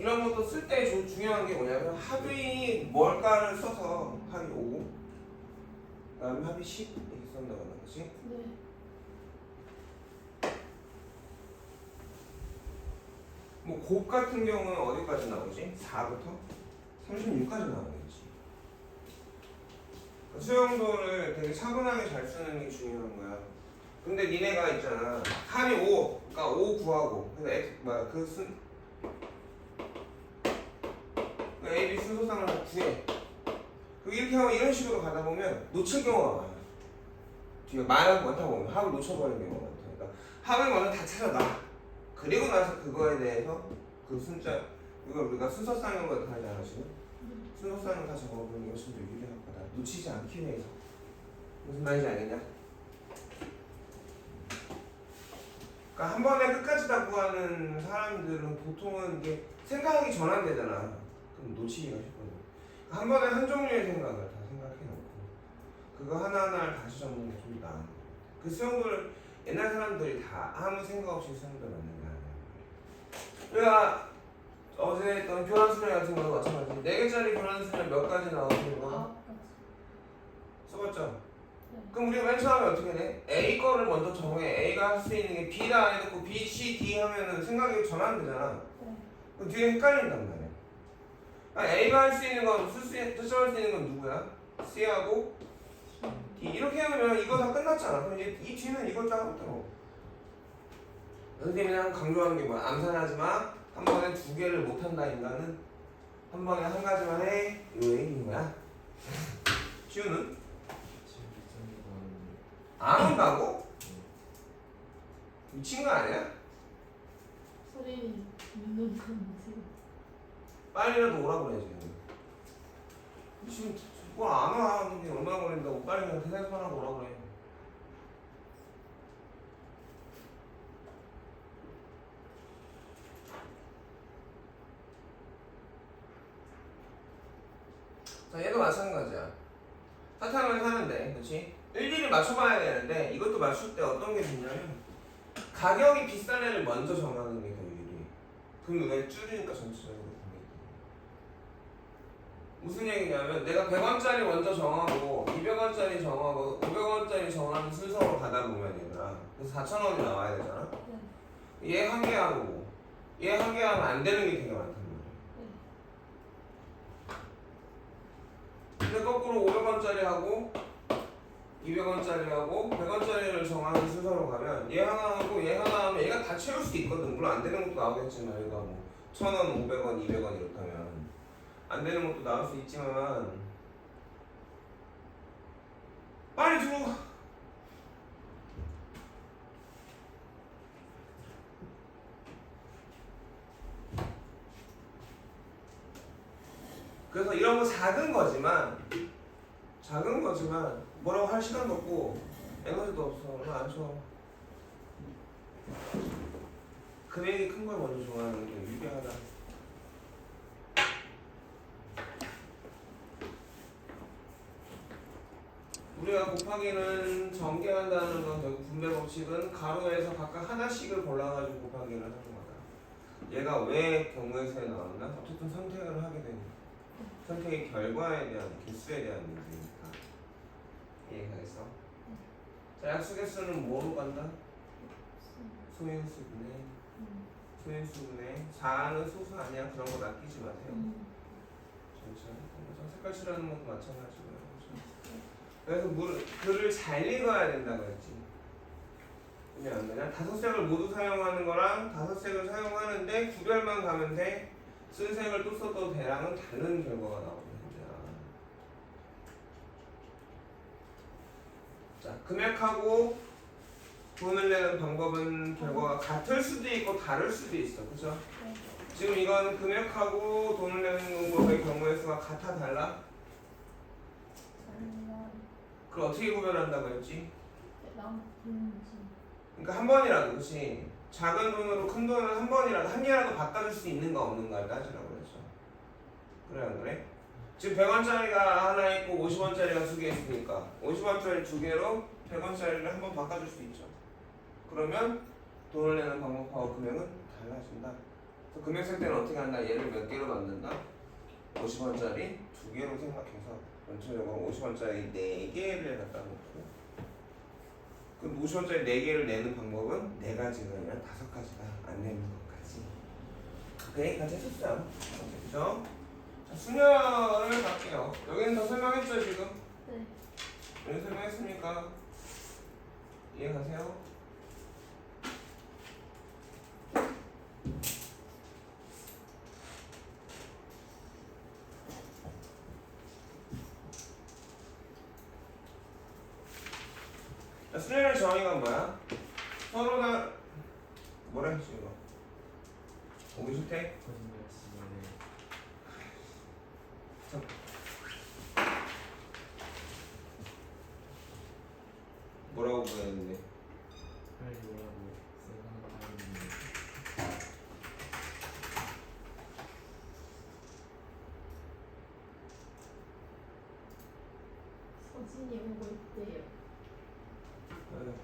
이런 것도 쓸 때 중요한 게 뭐냐면 합이 뭘까를 써서 합이 5 그다음에 합이 10 이렇게 쓴다고 하는 거지. 네. 뭐 곱 같은 경우는 어디까지 나오지? 4부터 36까지 나오는 거지. 수용도를 되게 차분하게 잘 쓰는 게 중요한 거야. 근데 니네가 있잖아. 합이 5, 그러니까 5 구하고 그래서 A, B 순서상을 구해. 이렇게 하면 이런 식으로 가다 보면 놓칠 경우가 많아. 뒤에 많다고 보면 합을 놓쳐버리는 경우가 많다. 그러니까 합을 먼저 다 찾아놔. 그리고 나서 그거에 대해서 그 순자 이걸 우리가 순서쌍으로 하지 않아 지금? 순서쌍을 다 적어보는 게 훨씬 더 유리할 거다. 놓치지 않기 위해서. 무슨 말인지 알겠냐? 그러니까 한 번에 끝까지 다 구하는 사람들은 보통은 이게 생각하기 전환되잖아. 그럼 놓치기가 쉽거든. 한 번에 한 종류의 생각을 다 생각해놓고 그거 하나하나를 다시 적는 게 좀 나은. 그 수영들을 옛날 사람들이 다 아무 생각 없이 수영들 만든 거야. 우리가 어제 했던 교환수량 같은 거도 마찬가지. 4개짜리 교환수량 몇 가지 나오는 거 써봤죠? 네. 그럼 우리가 맨 처음에 어떻게 돼? A 거를 먼저 정해. A가 할 수 있는 게 B다 안 해놓고 B, C, D 하면은 생각이 전환되잖아. 네. 그럼 뒤에 헷갈린단 말이야. 그러니까 A가 할 수 있는 건 설정할 수 있는 건 누구야? C하고 D. 이렇게 하면 이거 다 끝났잖아. 그럼 이제 이 뒤는 이걸 짜고 선생님이 강조하는 게 뭐야? 암산하지 마. 한 번에 2개를 못한다 인간은 한 번에 한 가지만 해. 이 얘기인 거야. 시우는? 안 온다고? 미친 거 아니야? 소리 듣는 건지. 빨리라도 오라고 그래 지금 뭘 안 와. 근데 얼마나 걸린다고 빨리 그냥 대사판하고 오라고 그래. 자 얘도 마찬가지야. 사탕을 사는데 그렇지? 일일이 맞춰봐야 되는데 이것도 맞출 때 어떤 게 좋냐면 가격이 비싼 애를 먼저 정하는 게 더 유리해. 그럼 왜 줄이니까 전체적으로 보게. 무슨 얘기냐면 내가 100원짜리 먼저 정하고 200원짜리 정하고 500원짜리 정하는 순서로 가다 보면 얘들아 그래서 4,000원이 나와야 되잖아. 네. 얘 한 개 하고 얘 한 개 하면 안 되는 게 되게 많단 말이야. 근데 거꾸로 500원짜리 하고 200원짜리 하고 100원짜리를 정하는 순서로 가면 얘 하나 하고 얘 하나 하면 얘가 다 채울 수 있거든. 물론 안 되는 것도 나오겠지만 얘가 뭐 1,000원, 500원, 200원 이렇다면 안 되는 것도 나올 수 있지만 빨리 줘! 그래서 이런 거 작은 거지만 뭐라고 할 시간도 없고 에너지도 없어. 얼마 안 줘. 금액이 큰 걸 먼저 좋아하는 게 유리하다. 우리가 곱하기는 전개한다는 건 결국 분배 법칙은 가로에서 각각 하나씩을 골라가지고 곱하기를 하는 거다. 얘가 왜 경우의 수에 나왔나? 어쨌든 선택을 하게 되니까. 선택의 결과에 대한 개수에 대한 문제니까. 이해가겠어? 자, 약수개수는 뭐로 간다? 소인수분해. 소인수분해. 4는 소수 아니야. 그런 거 낚이지 마세요. 색깔 칠하는 것도 마찬가지고요. 그래서 글을 잘 읽어야 된다고 했지. 그냥 그냥 5색을 모두 사용하는 거랑 5색을 사용하는데 구별만 가면 돼. 쓴 색을 또 써도 대랑은 다른 결과가 나오거든요. 자, 금액하고 돈을 내는 방법은 결과가 같을 수도 있고 다를 수도 있어. 그죠? 네. 지금 이건 금액하고 돈을 내는 방법의 경우의 수가 같아 달라? 그걸 어떻게 구별한다고 했지? 그러니까 한 번이라도, 그치? 작은 돈으로 큰 돈을 한 번이라도, 한 개라도 바꿔줄 수 있는가 없는가를 따지라고 그랬죠. 그래, 안 그래? 지금 100원짜리가 하나 있고 50원짜리가 2개 있으니까 50원짜리 2개로 100원짜리를 한 번 바꿔줄 수 있죠. 그러면 돈을 내는 방법하고 금액은 달라진다. 그래서 금액 쓸 때는 어떻게 한다? 얘를 몇 개로 만든다? 50원짜리 2개로 생각해서 전체적으로 50원짜리 4개를 갖다 놓고 그 50원짜리 4개를 내는 방법은 4가지가 아니라 5가지가 안 내는 것까지 그 얘기까지 했었어요. 그죠? 자, 수녀를 갈게요. 여기는 더 설명했죠 지금? 네. 여기 설명했습니까? 이해가세요? 자, 수련의 정의가 뭐야? 서로 다 뭐라 했지 이거? 오기 좋대? 거짓말 치면은 뭐라고 보냈는데? 빨리 오라고 생각하는 서진이 오고 있대요. 아유.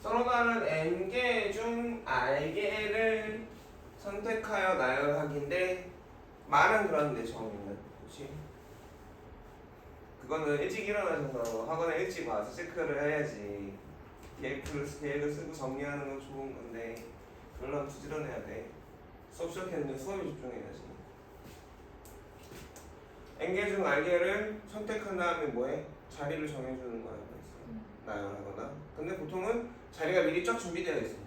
서로 다른 n개 중 r개를 선택하여 나열하기인데 말은 그런데 정의는 그렇지? 그거는 일찍 일어나셔서 학원에 일찍 와서 체크를 해야지 계획을 쓰고 정리하는 건 좋은 건데 그러려면 부지런해야 돼. 수업 시작했는데 수업에 집중해야지. n개 중 r개를 선택한 다음에 뭐해? 자리를 정해주는 거야. 나열하거나. 근데 보통은 자리가 미리 쫙 준비되어 있으니까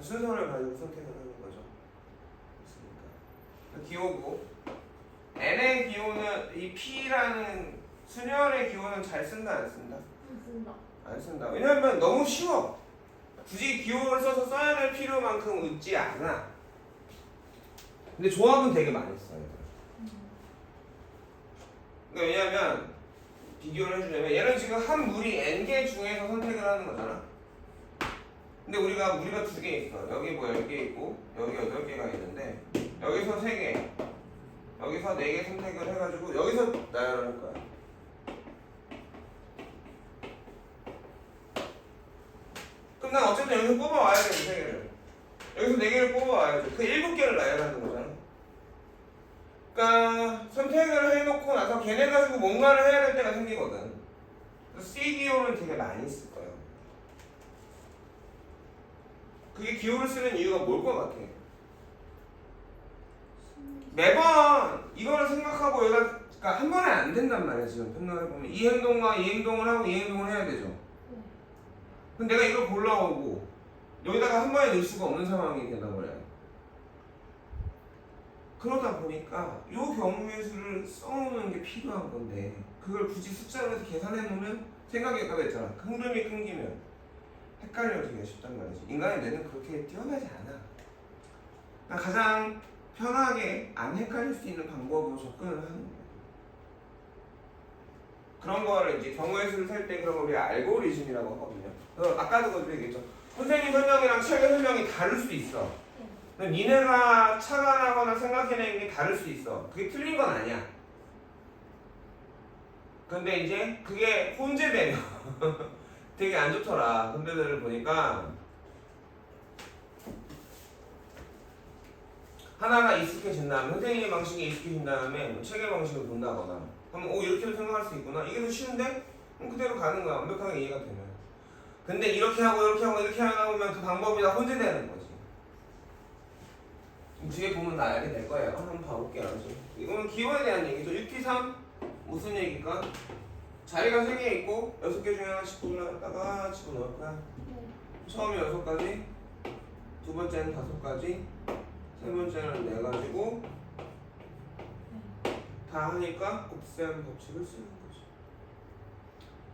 순서를 가지고 선택을 하는 거죠. 그렇습니까? 기호고 n의 기호는 이 p라는 수열의 기호는 잘 쓴다 안 쓴다? 안 쓴다. 안 쓴다. 왜냐하면 너무 쉬워. 굳이 기호를 써서 써야 될 필요만큼 있지 않아. 근데 조합은 되게 많이 써요. 그러니까 왜냐하면 비교를 해주려면 얘는 지금 한 물이 n개 중에서 선택을 하는 거잖아. 근데 우리가 2개 있어. 여기 뭐 10개 있고 여기 8개가 있는데 여기서 3개 여기서 4개 선택을 해가지고 여기서 나열할 거야. 그럼 난 어쨌든 여기서 뽑아와야 돼. 3개를 여기서 4개를 뽑아와야죠. 그 7개를 나열하는 거잖아. 그러니까 선택을 해놓고 나서 걔네 가지고 뭔가를 해야 될 때가 생기거든. 그래서 C 기호를 되게 많이 쓸 거예요. 그게 기호를 쓰는 이유가 뭘 것 같아? 매번 이거를 생각하고 여기다 그러니까 한 번에 안 된단 말이야. 지금 편집을 보면 이 행동과 이 행동을 하고 이 행동을 해야 되죠. 근데 내가 이걸 골라오고 여기다가 한 번에 넣을 수가 없는 상황이 된단 말이야. 그러다 보니까 이 경우의 수를 써놓는 게 필요한 건데 그걸 굳이 숫자로 해서 계산해 놓으면 생각이 아까 했잖아. 흐름이 끊기면 헷갈려지기가 쉽단 말이지. 인간의 뇌는 그렇게 뛰어나지 않아. 그러니까 가장 편하게 안 헷갈릴 수 있는 방법으로 접근을 하는 거야. 그런 거를 이제 경우의 수를 셀 때 그런 걸 우리가 알고리즘이라고 하거든요. 아까도 그거 얘기했죠. 선생님 설명이랑 책의 설명이 다를 수 있어. 니네가 착안하거나 생각해내는 게 다를 수 있어. 그게 틀린 건 아니야. 근데 이제 그게 혼재되면 되게 안 좋더라. 선배들을 보니까 하나가 익숙해진 다음에 선생님의 방식에 익숙해진 다음에 뭐 책의 방식을 본다거나 하면 이렇게도 생각할 수 있구나. 이게 더 쉬운데? 그대로 가는 거야. 완벽하게 이해가 되면. 근데 이렇게 하고 이렇게 하고 이렇게 하다 보면 그 방법이 다 혼재되는 거지. 뒤에 보면 나 알게 될 거예요. 한번 봐볼게요. 이거는 기호에 대한 얘기죠. 6T3 무슨 얘기일까? 자리가 3개 있고 6개 중에 하나씩 골라다가 집어넣을 거야. 처음에 6가지, 두 번째는 5가지, 세 번째는 4가지고 다 하니까 곱셈 법칙을 쓰는 거죠.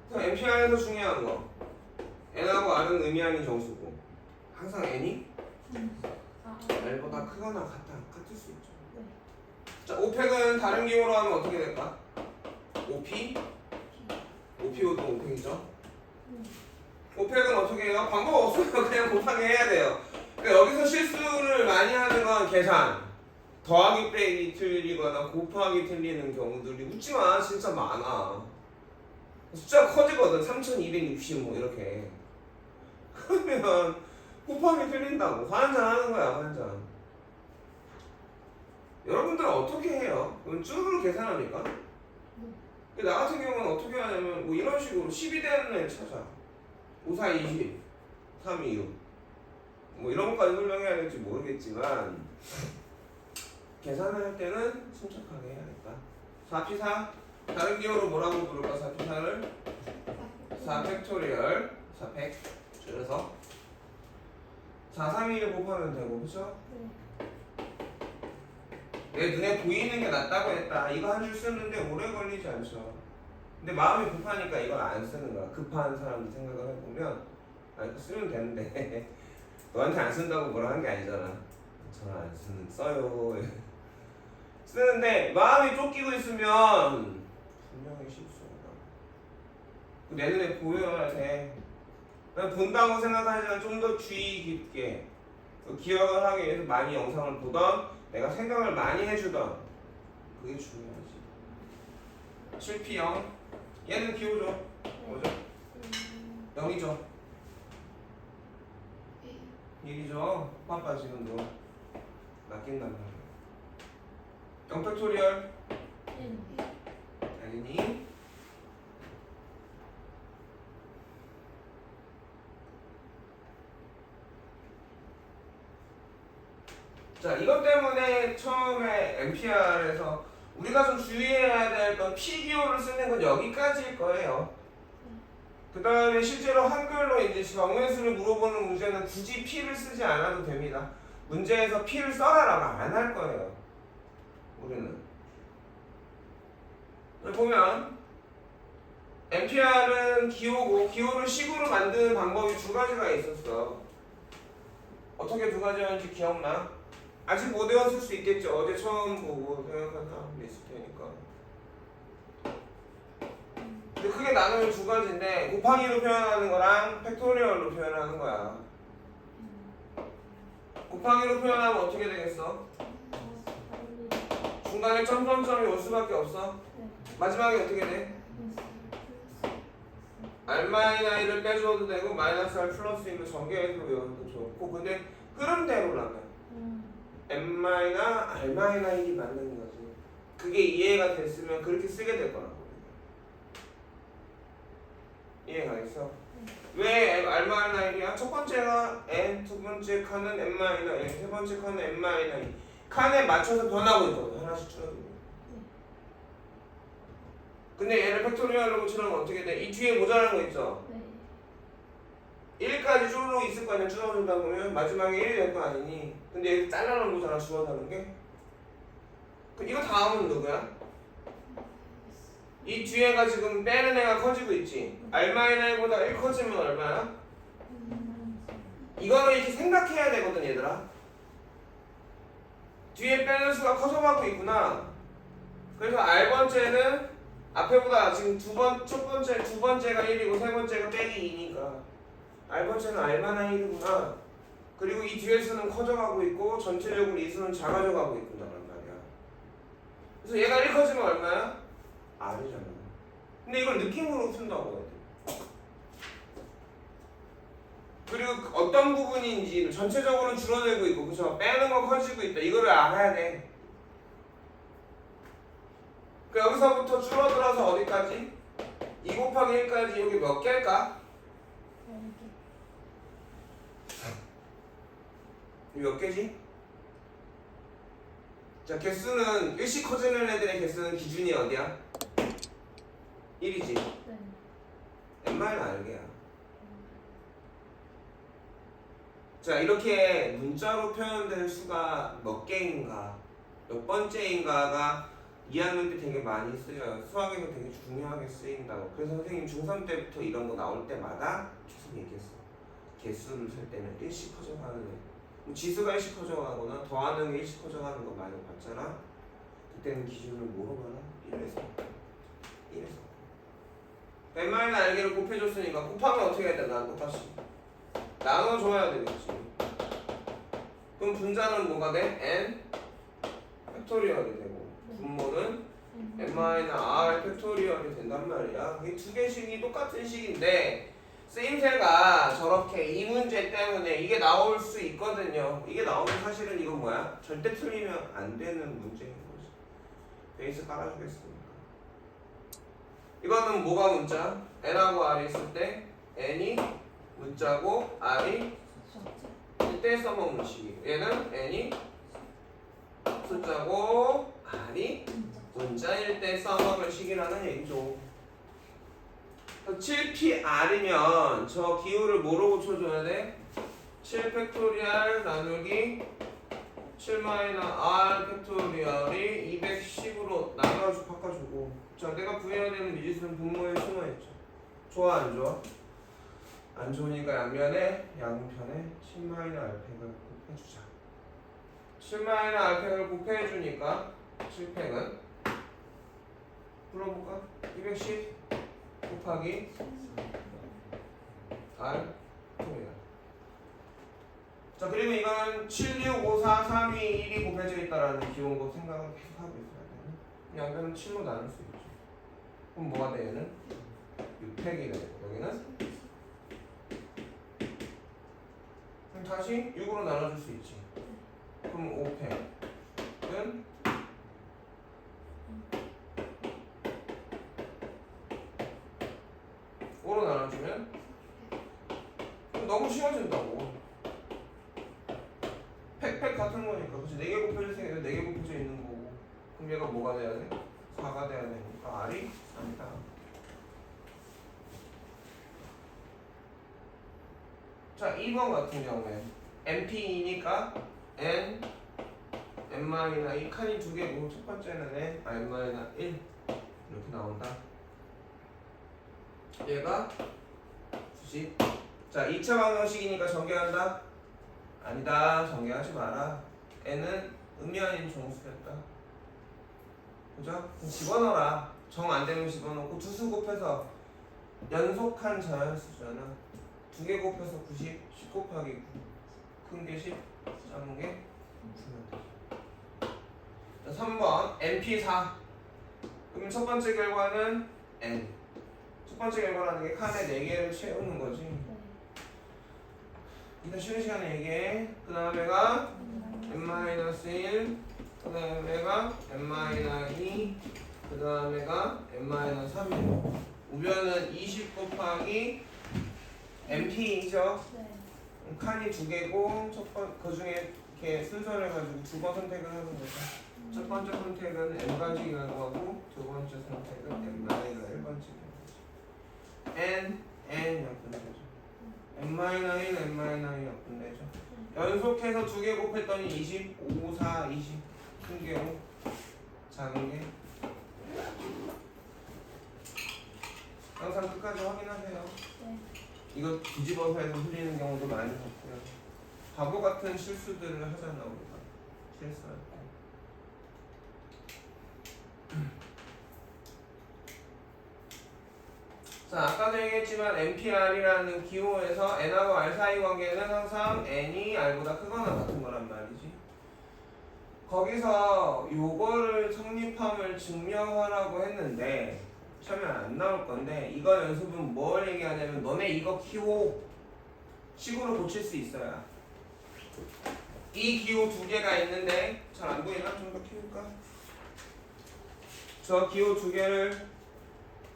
그래서 MPR에서 중요한 거 N하고 R은 의미하는 정수고 항상 N이 L보다 크거나 같을 수 있죠. 자, 5팩은 다른 기호로 하면 어떻게 될까? 5P 5P5도 5팩이죠. 네. 5팩은 어떻게 해요? 방법 없어요. 그냥 곱하기 해야 돼요. 그러니까 여기서 실수를 많이 하는 건 계산. 더하기 빼기 틀리거나 곱하기 틀리는 경우들이 웃지마 진짜 많아. 숫자가 커지거든. 3260 이렇게. 그러면 곱하기 틀린다고 화한잔 하는 거야. 화한잔. 여러분들은 어떻게 해요? 그럼 쭉 계산합니까? 나 같은 경우는 어떻게 하냐면 뭐 이런 식으로 12 되는 애 찾아. 5, 4, 20 3, 2, 6 뭐 이런 것까지 설명해야 될지 모르겠지만 계산을 할 때는 침착하게 해야겠다. 4P4 다른 기호로 뭐라고 부를까? 4P4를 4팩토리얼 4팩 줄여서 4, 3, 2를 곱하면 되고 그쵸? 내 눈에 보이는 게 낫다고 했다. 이거 한 줄 쓰는데 오래 걸리지 않죠. 근데 마음이 급하니까 이걸 안 쓰는 거야. 급한 사람들 생각을 해보면 아 이거 쓰면 되는데 너한테 안 쓴다고 뭐라 한 게 아니잖아. 저는 안 써요. 쓰는데 마음이 쫓기고 있으면 분명히 실수가 내 눈에 보여야 돼. 그냥 본다고 생각하지만 좀 더 주의 깊게 기억을 하기 위해서 많이 영상을 보던 내가 생각을 많이 해주던 그게 중요하지. 실피 0 얘는 기호죠. 뭐죠? 0이죠. 1이죠. 빠빠 지금도 낚인단 말이야. 0팩토리얼 당연히 자 이것 때문에 처음에 NPR에서 우리가 좀 주의해야 될 건 P기호를 쓰는 건 여기까지일 거예요. 그 다음에 실제로 한글로 이제 정회수를 물어보는 문제는 굳이 P를 쓰지 않아도 됩니다. 문제에서 P를 써라라고 안 할 거예요. 우리는 보면 NPR은 기호고 기호를 식으로 만드는 방법이 두 가지가 있었어. 어떻게 두 가지였는지 기억나? 아직 못 외웠을 수 있겠죠. 어제 처음 보고 생각한 사람도 있을 테니까. 근데 크게 나누면 두 가지인데 곱하기로 표현하는 거랑 팩토리얼로 표현하는 거야. 곱하기로 표현하면 어떻게 되겠어? 중간에 점점점이 올 수밖에 없어. 마지막에 어떻게 돼? R-I를 빼줘도 되고 마이너스 R 플러스 1로 전개해서 외워도 좋고 근데 흐름대로라면 M-R-1이 맞는 거지. 그게 이해가 됐으면 그렇게 쓰게 될 거라고. 이해가 있어? 왜 R-1이야? 첫 번째가 N, 두 번째 칸은 M-1, 세 번째 칸은 M-2 칸에 맞춰서 변하고 있거든. 하나씩 줄어들고. 근데 얘를 팩토리얼로 붙이려면 어떻게 돼? 이 뒤에 모자란 거 있죠? 1까지 쭉 있을 거 아니야. 줄어들다 보면 마지막에 1이 될 거 아니니. 근데 여기 잘라놓은 거잖아. 줄어드는 게. 그럼 이거 다음은 누구야? 이 뒤에가 지금 빼는 애가 커지고 있지. R-1보다 1 커지면 얼마야? 이거를 이렇게 생각해야 되거든 얘들아. 뒤에 빼는 수가 커져가고 있구나. 그래서 R번째는 앞에보다 지금 두 번째가 1이고 세 번째가 빼기 2니까 R번째는 R만한 1이구나. 그리고 이 뒤에 수는 커져가고 있고 전체적으로 이 수는 작아져 가고 있구나 말이야. 그래서 얘가 1 커지면 얼마야? R이잖아. 근데 이걸 느낌으로 푼다고 해야 돼. 그리고 어떤 부분인지 전체적으로는 줄어들고 있고 그쵸? 빼는 건 커지고 있다. 이거를 알아야 돼. 그 여기서부터 줄어들어서 어디까지? 2 곱하기 1까지 여기 몇 개일까? 몇 개지? 자 개수는 일씩 커지는 애들의 개수는 기준이 어디야? 1이지. M마이너 R개야. 자 이렇게 문자로 표현된 수가 몇 개인가 몇 번째인가가 2학년 때 되게 많이 쓰여요. 수학에서 되게 중요하게 쓰인다고. 그래서 선생님 중3 때부터 이런 거 나올 때마다 계속 얘기했어. 개수를 쓸 때는 일씩 커져가는 애. 지수가 일씩 커져가거나 더하는 게 일씩 커져가는 거 많이 봤잖아. 그때는 기준을 뭐로 봐라? 1에서 1에서 n-r개를 곱해줬으니까 곱하면 어떻게 해야 되나? 똑같이 나눠줘야 되겠지. 그럼 분자는 뭐가 돼? n 팩토리얼이 되고 분모는 n-r 팩토리얼이 된단 말이야. 이 두 개식이 똑같은 식인데 쓰임새가 저렇게 이 문제 때문에 이게 나올 수 있거든요. 이게 나오면 사실은 이건 뭐야? 절대 틀리면 안 되는 문제인 거지. 베이스 깔아주겠습니다. 이거는 뭐가 문자? n하고 r이 있을 때 n이 문자고 r이 이때 써먹는 식이고 얘는 n이 숫자고 r이 문자일 때 써먹을 식이라는 얘기죠. 7PR이면 저 기호를 뭐로 고쳐줘야 돼? 7팩토리얼 나누기 7-R 팩토리얼이 210으로 나눠서 바꿔주고 자 내가 구해야 되는 미지수는 분모에 숨어있죠. 좋아 안 좋아? 안 좋으니까 양편에 10-R팩을 곱해주자. 7-R팩을 곱해주니까 7팩은 불러볼까? 210 곱하기 R 통이야. 자 그리고 이건 7, 6, 5, 4, 3, 2, 1이 곱해져 있다라는 기본 거 생각을 계속 하고 있어야 되는. 양변은 7로 나눌 수 있죠. 그럼 뭐가 돼 얘는? 6팩이 되고 여기는 그럼 다시 6으로 나눠줄 수 있지. 그럼 5팩은 5로 나눠주면 너무 쉬워진다고. 팩 같은 거니까 그치? 4개 곱해질 생각에 4개 곱해져 있는 거고 그럼 얘가 뭐가 돼야 돼? 4가 돼야 되니까 R이 3이다. 자 2번 같은 경우에 NP이니까 N, n-2 칸이 2개고 첫 번째는 n-1 이렇게 나온다. 얘가 90. 자 2차 방정식이니까 전개한다? 아니다. 전개하지 마라. n은 의미 아닌 정수였다. 그죠? 그럼 집어넣어라. 정 안 되면 집어넣고 두 수 곱해서 연속한 자연수잖아. 2개 곱해서 90, 10 곱하기 9. 큰 게 10, 작은 게 9면 돼. 자 3번 NP4. 그럼 첫 번째 결과는 N. 첫 번째 결과라는 게 칸에 4개를 채우는 거지. 이따 쉬는 시간에 얘기해. 그 다음에가 n-1, 그 다음에가 n-2, 그 다음에가 n-3이에요. 우변은 20 곱하기 NP이죠. 네. 칸이 2개고 그 중에 이렇게 순서를 해가지고 두 번 선택을 하는 거죠. 첫 번째 선택은 n가지 결과고 두 번째 선택은 n-1번째 결과죠. n 약분되죠. n-1, n-2 약분되죠. 연속해서 2개 곱했더니 20, 5, 4, 20. 큰 게 5, 작은 게 항상 끝까지 확인하세요. 네. 이거 뒤집어서 해서 흘리는 경우도 많이 봤고요. 바보 같은 실수들을 하잖아 우리가. 실수할 때. 자 아까도 얘기했지만 NPR이라는 기호에서 n하고 r 사이 관계는 항상 n이 r보다 크거나 같은 거란 말이지. 거기서 요거를 성립함을 증명하라고 했는데 처음에 안 나올 건데 이거 연습은 뭘 얘기하냐면 너네 이거 기호 식으로 고칠 수 있어야. 이 기호 2개가 있는데 잘 안 보이나? 좀 더 키울까? 저 기호 2개를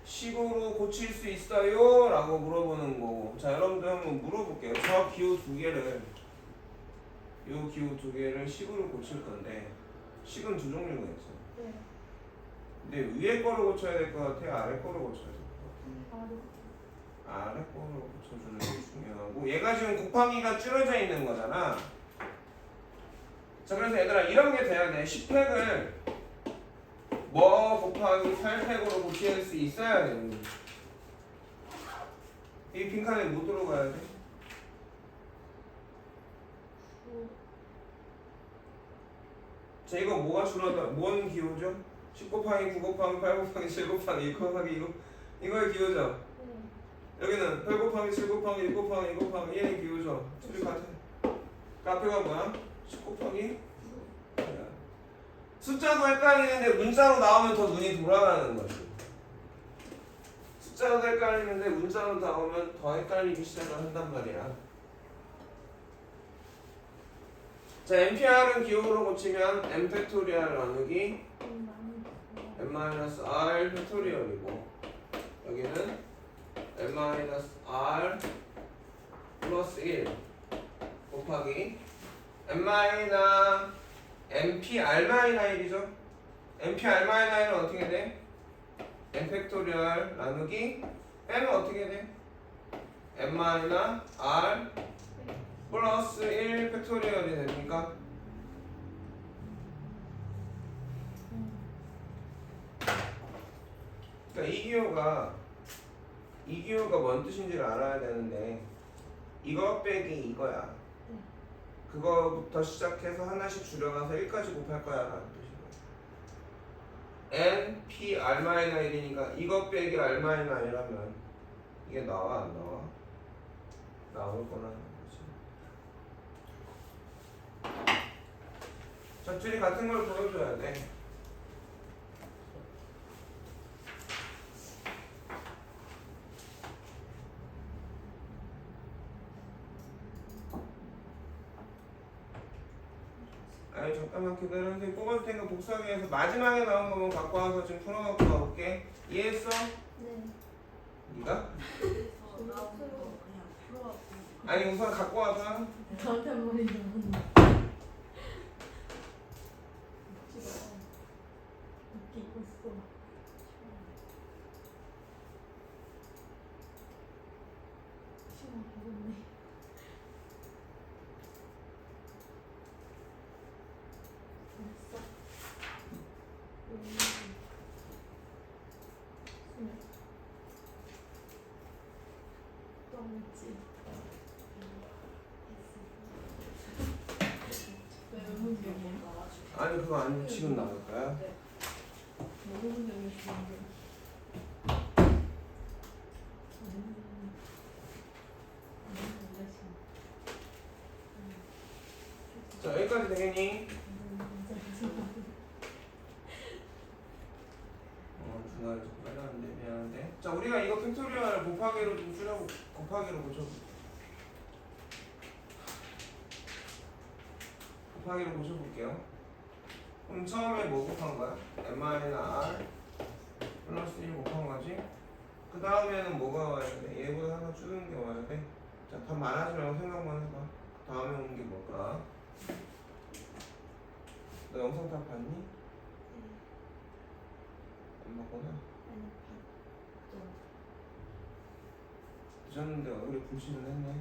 식으로 고칠 수 있어요? 라고 물어보는 거고. 자 여러분들 한번 물어볼게요. 저 기호 2개를 요 기호 2개를 식으로 고칠 건데 식은 두 종류가 있어. 네. 근데 위에 거를 고쳐야 될 것 같아? 아래 거를 고쳐야 될 것 같아? 바로 아래 거를 고쳐주는 게 중요하고 얘가 지금 곱하기가 줄어져 있는 거잖아. 자 그래서 얘들아 이런 게 돼야 돼. 10팩을 뭐 곱하기 8팩으로 고칠 수 있어야 돼. 이 빈칸에 뭐 들어가야 돼? 자 이거 뭐가 줄어들어? 뭔 기호죠? 10 곱하기 9 곱하기 8 곱하기 7 곱하기 2 곱하기 2 이거의 기호죠. 여기는 8 곱하기 7 곱하기 6 곱하기 2 곱하기 1의 기호죠. 둘이 같아. 그 앞에가 뭐야? 10 곱하기 숫자도 헷갈리는데 문자로 나오면 더 눈이 돌아가는 거지. 숫자도 헷갈리는데 문자로 나오면 더 헷갈리기 시작을 한단 말이야. 자, NPR은 기호로 고치면 n 팩토리얼 나누기 n-r 팩토리얼이고 여기는 n-r 플러스 1 곱하기 npr-1이죠. npr-1은 어떻게 돼? n 팩토리얼 나누기 빼면 어떻게 돼? n-r 플러스 1 팩토리얼이 됩니까? 그러니까 이 기호가 뭔 뜻인지를 알아야 되는데 이거 빼기 이거야. 그거부터 시작해서 하나씩 줄여가서 1까지 곱할 거야 라는 뜻이야. n, p, r-1이니까 이거 빼기 r-1이라면 이게 나와 안 나와? 나올 거라는 거지. 적줄이 같은 걸 보여줘야 돼. 아니 잠깐만 기다려주세요. 뽑아줄 테니까 복사하기 위해서 마지막에 나온 거만 갖고 와서 지금 풀어갖고 와볼게. 이해했어? 네. 네가? 나온 거 그냥 풀어갖고. 아니 우선 갖고 와서 저한테 한 번이 넘었네. 찍어. 웃기 있어. 시간 배웠네. 됐어. 또 했지. 아니 그거 아니면 지금 나올 거야? 너무 분명히 주는데. 자 여기까지 되겠니? 중간에 좀 빨랐는데 미안한데. 자 우리가 이거 팩토리얼 곱하기로 좀 줄여 곱하기로 고쳐볼게. 곱하기로 고쳐볼게요. 그럼 처음에 뭐 곱한 거야? n-r 플러스 1 곱한 거지? 그 다음에는 뭐가 와야 돼? 얘보다 하나 줄는 게 와야 돼? 자, 답 말하지 말고 생각만 해봐. 그 다음에 오는 게 뭘까? 너 영상 다 봤니? 안 봤구나. 늦었는데 얼굴에 불씨는 했네.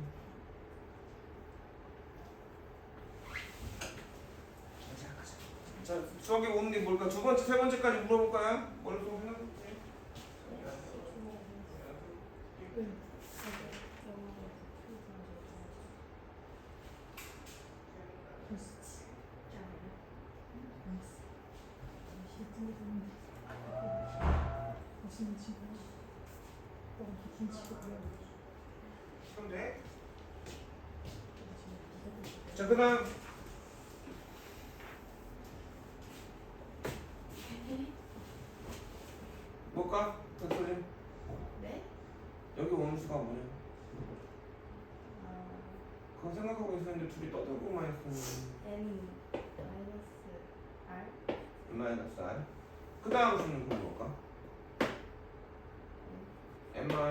자, 수학에 오는 게 뭘까? 두 번째, 세 번째까지 물어볼까요? 머릿속으로 생각해볼게. 그럼 돼? 자, 그 다음 뭘까? doctor님 네? 여기 오는 수가 뭐냐? 그거 생각하고 있었는데 둘이 떠들고만 있었는데 N 마이너스 R n-r 그 다음 수는 그럼 뭘까? n-r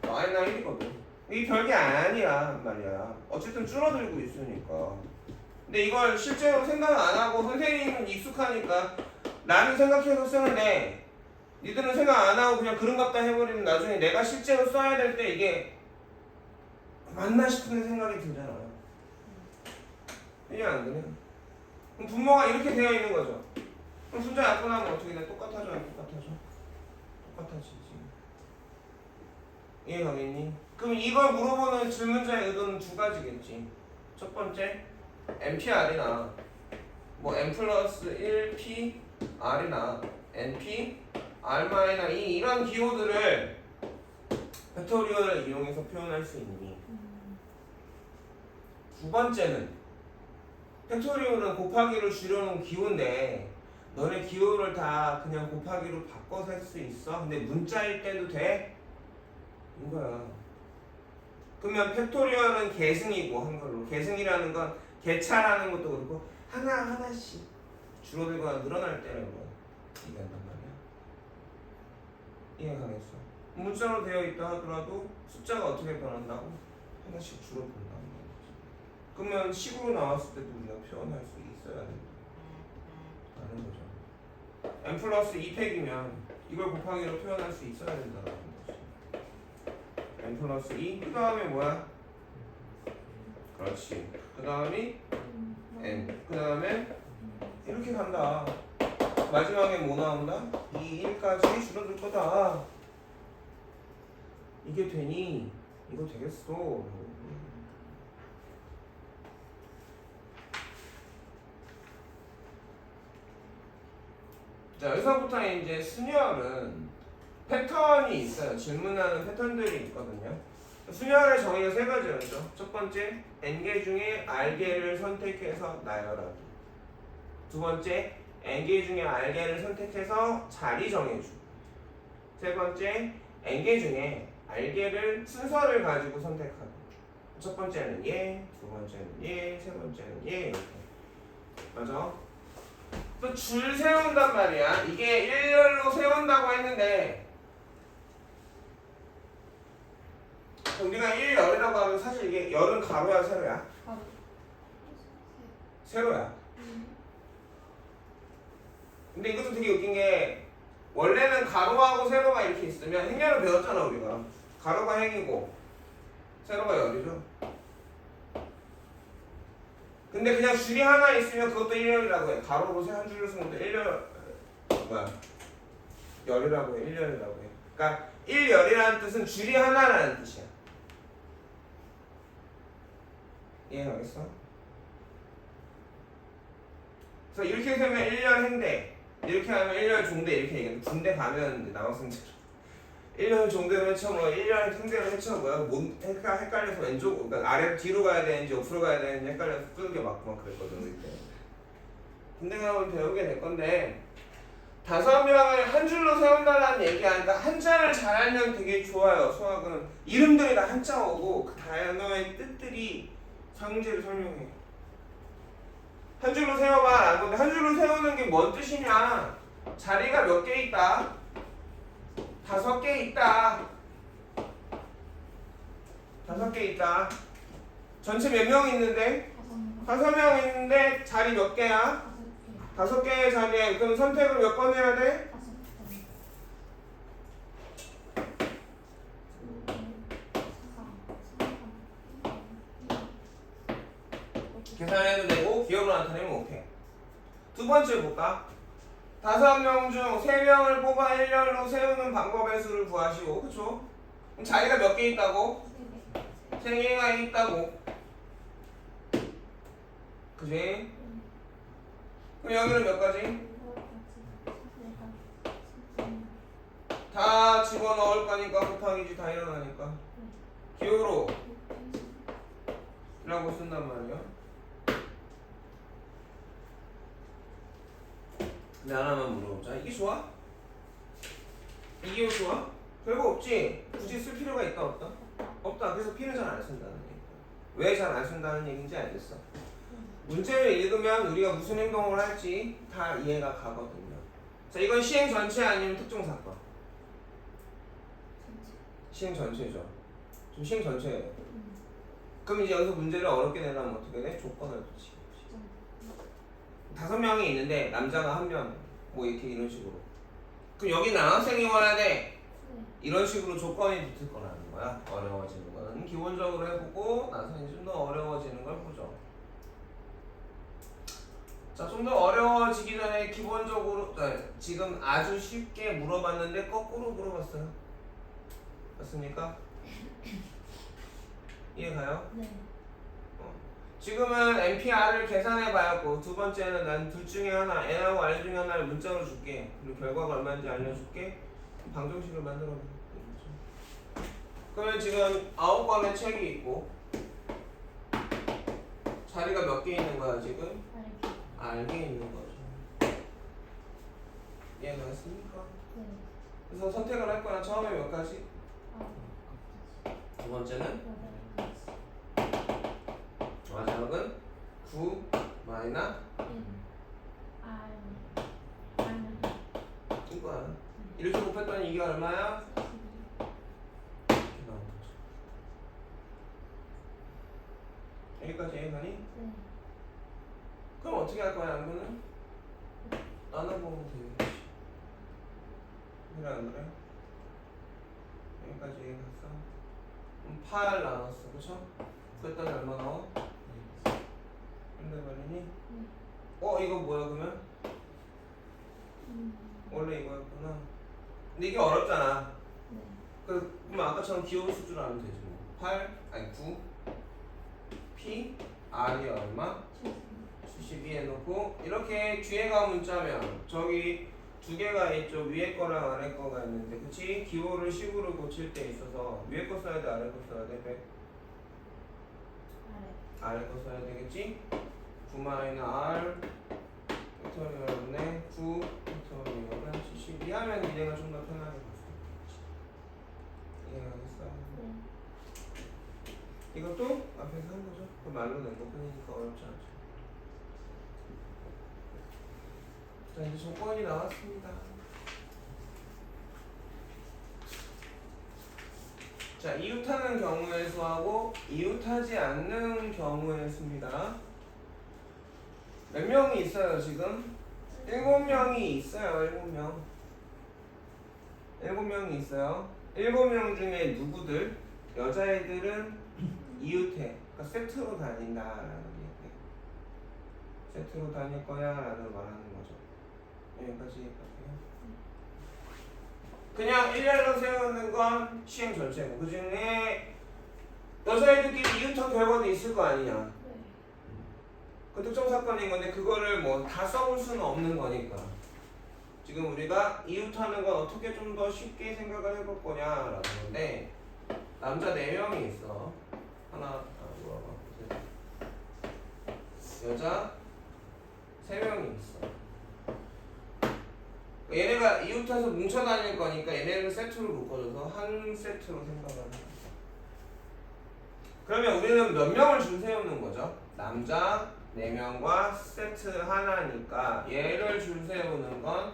y나 1이거든. 이게 별게 아니야 말이야. 어쨌든 줄어들고 있으니까. 근데 이걸 실제로 생각을 안 하고 선생님은 익숙하니까 나는 생각해서 쓰는데 니들은 생각 안 하고 그냥 그런 값다 해버리면 나중에 내가 실제로 써야 될 때 이게 맞나 싶은 생각이 들잖아. 이해 안 되네. 그럼 분모가 이렇게 되어 있는 거죠. 그럼 순자 약분하면 어떻게 돼? 똑같아져 안 똑같아져? 똑같아지지. 이해 가겠니? 그럼 이걸 물어보는 질문자의 의도는 두 가지겠지. 첫 번째, NPR이나 뭐 n 플러스 1p r이나 np r 마이너스 2 이런 기호들을 팩토리얼을 이용해서 표현할 수 있니? 두 번째는 팩토리얼은 곱하기로 줄여놓은 기호인데 너네 기호를 다 그냥 곱하기로 바꿔서 할 수 있어? 근데 문자일 때도 돼? 이거야. 그러면 팩토리얼은 계승이고 한글로 계승이라는 건 개차라는 것도 그렇고 하나하나씩 줄어들거나 늘어날 때는 뭐 얘기한단 말이야. 이해가겠어? 문자로 되어 있다 하더라도 숫자가 어떻게 변한다고? 하나씩 줄어든다는 거지. 그러면 식으로 나왔을 때도 우리가 표현할 수 있어야 된다는 거죠. n 플러스 2팩이면 이걸 곱하기로 표현할 수 있어야 된다는 거지. n 플러스 2, 그 다음에 뭐야? 그렇지. 그 다음이 n, 그 다음에 이렇게 간다. 마지막에 뭐 나온다? 2, 1까지 줄어들 거다. 이게 되니? 이거 되겠어. 자, 여기서부터 이제 순열은 패턴이 있어요. 질문하는 패턴들이 있거든요. 순열의 정의가 세 가지였죠. 첫 번째, n개 중에 r개를 선택해서 나열하기. 두 번째, n개 중에 r개를 선택해서 자리 정해주기. 세 번째, n개 중에 r개를 순서를 가지고 선택하기. 첫 번째는 얘, 두 번째는 얘, 세 번째는 얘 이렇게. 맞아? 또 줄 세운단 말이야. 이게 일렬로 세운다고 했는데 우리가 1열이라고 하면 사실 이게 열은 가로야 세로야? 가로. 세로야. 근데 이것도 되게 웃긴 게 원래는 가로하고 세로가 이렇게 있으면 행렬을 배웠잖아 우리가. 가로가 행이고 세로가 열이죠. 근데 그냥 줄이 하나 있으면 그것도 1열이라고 해. 가로로 한 줄을 쓰는 것도 1열 뭐야? 열이라고 해. 1열이라고 해. 그러니까 1열이라는 뜻은 줄이 하나라는 뜻이야. 이해하겠어? 그래서 이렇게 되면 1열 행대, 이렇게 하면 1열 종대 이렇게 얘기하는데 군대 가면 남학생처럼 1열 종대로 해쳐 뭐 1열 행대로 해쳐 뭐야 헷갈려서 왼쪽 그러니까 아래 뒤로 가야 되는지 옆으로 가야 되는지 헷갈려서 끄게 맞고 막 그랬거든 우리 때. 군대 가면 배우게 될 건데 5명을 한 줄로 세운다는 얘기하니까 한자를 잘 알면 되게 좋아요. 수학은 이름들이 다 한자어고 그 단어의 뜻들이 상징을 설명해. 한 줄로 세워봐. 안 건데 한 줄로 세우는 게 뭔 뜻이냐? 자리가 몇 개 있다? 5개 있다. 5개 있다. 전체 몇 명 있는데? 5명 있는데 자리 몇 개야? 5개의 자리에 그럼 선택을 몇 번 해야 돼? 5개. 계산해도 되고 기억으로 나타내면 오케이. 두 번째 볼까? 5명 중 3명을 뽑아 1열로 세우는 방법의 수를 구하시오. 그쵸? 그럼 자리가 몇 개 있다고? 3개가 있다고. 그지? 그럼 여기는 몇 가지? 다 집어넣을 거니까 곱하기지 다 일어나니까 기호로 라고 쓴단 말이야. 근데 하나만 물어보자. 이게 좋아? 이게 좋아? 별거 없지? 굳이 쓸 필요가 있다 없다? 없다. 그래서 P는 잘 안 쓴다는 얘기야. 왜 잘 안 쓴다는 얘기인지 알겠어? 문제를 읽으면 우리가 무슨 행동을 할지 다 이해가 가거든요. 자, 이건 시행 전체 아니면 특정 사건? 시행 전체죠. 좀 시행 전체예요. 그럼 이제 여기서 문제를 어렵게 내려면 어떻게 돼? 조건을 붙이기. 5명이 있는데 남자가 1명, 뭐 이렇게 이런 식으로. 그럼 여기 남학생이 와야 돼. 이런 식으로 조건이 붙을 거라는 거야. 어려워지는 거는 기본적으로 해보고 나서 이제 좀 더 어려워지는 걸 보죠. 자, 좀 더 어려워지기 전에 기본적으로 지금 아주 쉽게 물어봤는데 거꾸로 물어봤어요. 맞습니까? 이해 가요? 네. 지금은 NPR을 계산해 봐야고 두 번째는 난 둘 중에 하나 N하고 R 중에 하나를 문자로 줄게. 그리고 결과가 얼마인지 알려줄게. 방정식을 만들어 봐. 그러면 지금 9권의 책이 있고 자리가 몇 개 있는 거야 지금? 알게. R개 있는 거죠. 이해가겠습니까? 네. 그래서 선택을 할 거야. 처음에 몇 가지? 두 번째는 마지막은 9 마이너 이거야. 이렇게 곱했더니 이게 얼마야? 이렇게 나온 거죠. 여기까지 이해가니? 네. 그럼 어떻게 할 거야 양분은? 나눠보면 되겠지. 그래 안 그래? 여기까지 이해갔어? 그럼 8 나눴어 그쵸? 그랬더니 얼마 나와? 근데 말이니? 이거 뭐야 그러면? 원래 이거였구나. 근데 이게 어렵잖아. 네. 그러면 아까처럼 기호를 수주로 하면 되지 뭐. 8 아니 9 P R이 얼마? 72 해놓고 이렇게 뒤에가 문자면 저기 두 개가 있죠. 위에 거랑 아래 거가 있는데 그치? 기호를 식으로 고칠 때 있어서 위에 거 써야 돼 아래 거 써야 돼? 아래 거 써야 되겠지? 9 마이너 R 팩토리얼은 9 팩토리얼은 72 하면 이해가 좀 더 편하게 봤어. 이해가겠어? 네. 이것도 앞에서 한 거죠? 그 말로 낸 거 뿐이니까 어렵지 않죠. 자 이제 조건이 나왔습니다. 자 이웃하는 경우의 수하고 이웃하지 않는 경우의 수입니다. 몇 명이 있어요 지금? 7명이 있어요. 7명. 7명이 있어요. 7명 중에 누구들? 여자애들은 이웃해. 그러니까 세트로 다닌다라는 얘기예요. 세트로 다닐 거야 라는 말하는 거죠. 여기까지 할게요. 그냥 일렬로 세우는 건 시행 전체고 그 중에 여자애들끼리 이웃한 결과도 있을 거 아니냐. 네. 그 특정 사건인 건데 그거를 뭐 다 써볼 수는 없는 거니까 지금 우리가 이웃하는 건 어떻게 좀 더 쉽게 생각을 해볼 거냐라는 건데 남자 4명이 있어. 하나, 여자 3명이 있어. 얘네가 이웃해서 뭉쳐 다닐 거니까 얘네를 세트로 묶어줘서 한 세트로 생각을 하는 거야. 그러면 우리는 몇 명을 줄 세우는 거죠? 남자 4명과 세트 하나니까 얘를 줄 세우는 건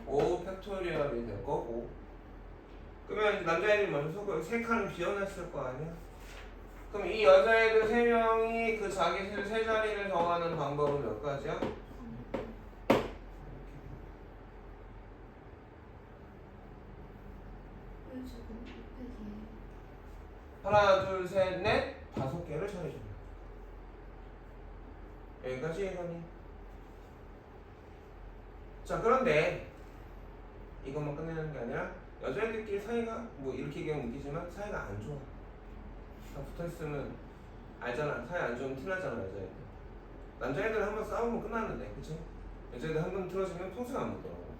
5 팩토리얼이 될 거고 그러면 남자애들이 먼저 속을 3칸을 비워놨을 거 아니야? 그럼 이 여자애들 3명이 그 자기 세 자리를 정하는 방법은 몇 가지야? 하나, 둘, 셋, 넷, 5개를 처리해줍니다. 여기까지 해가니? 자 그런데 이것만 끝내는 게 아니라 여자애들끼리 사이가 뭐 이렇게 얘기하면 웃기지만 사이가 안 좋아. 다 붙어있으면 알잖아. 사이 안 좋으면 티나잖아 여자애들. 남자애들 한번 싸우면 끝나는데 그치? 여자애들 한 번 틀어지면 평생 안 붙더라고.